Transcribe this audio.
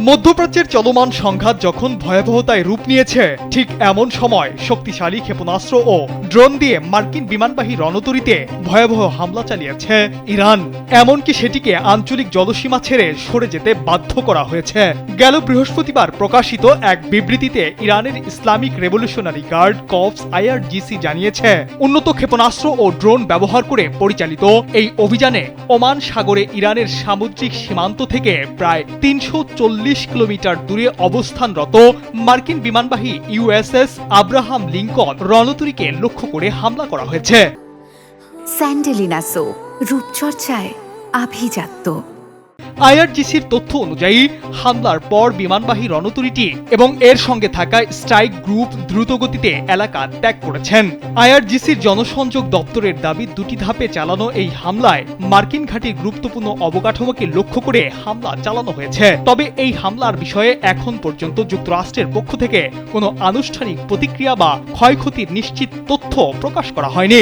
মধ্যপ্রাচ্যের চলমান সংঘাত যখন ভয়াবহতায় রূপ নিয়েছে, ঠিক এমন সময় শক্তিশালী ক্ষেপণাস্ত্র ও ড্রোন দিয়ে মার্কিন বিমানবাহী রণতরীতে ভয়াবহ হামলা চালিয়েছে ইরান। এমনকি সেটিকে আঞ্চলিক জলসীমা ছেড়ে সরে যেতে বাধ্য করা হয়েছে। গেল বৃহস্পতিবার প্রকাশিত এক বিবৃতিতে ইরানের Islamic revolutionary guard corps IRGC জানিয়েছে, উন্নত ক্ষেপণাস্ত্র ও ড্রোন ব্যবহার করে পরিচালিত এই অভিযানে ওমান সাগরে ইরানের সামুদ্রিক সীমান্ত থেকে প্রায় ৩৪০ কিলোমিটার দূরে অবস্থানরত মার্কিন বিমানবাহী USS আব্রাহাম লিঙ্কন রণতরীকে লক্ষ্য করে হামলা করা হয়েছে। স্যান্ডেলিনা সো, রূপচর্চায় আভিজাত্য। IRGCর তথ্য অনুযায়ী হামলার পর বিমানবাহী রণতরীটি এবং এর সঙ্গে থাকা স্ট্রাইক গ্রুপ দ্রুতগতিতে এলাকা ত্যাগ করেছেন। IRGCর জনসংযোগ দপ্তরের দাবি, দুটি ধাপে চালানো এই হামলায় মার্কিন ঘাঁটির গুরুত্বপূর্ণ অবকাঠামোকে লক্ষ্য করে হামলা চালানো হয়েছে। তবে এই হামলার বিষয়ে এখন পর্যন্ত যুক্তরাষ্ট্রের পক্ষ থেকে কোনো আনুষ্ঠানিক প্রতিক্রিয়া বা ক্ষয়ক্ষতির নিশ্চিত তথ্য প্রকাশ করা হয়নি।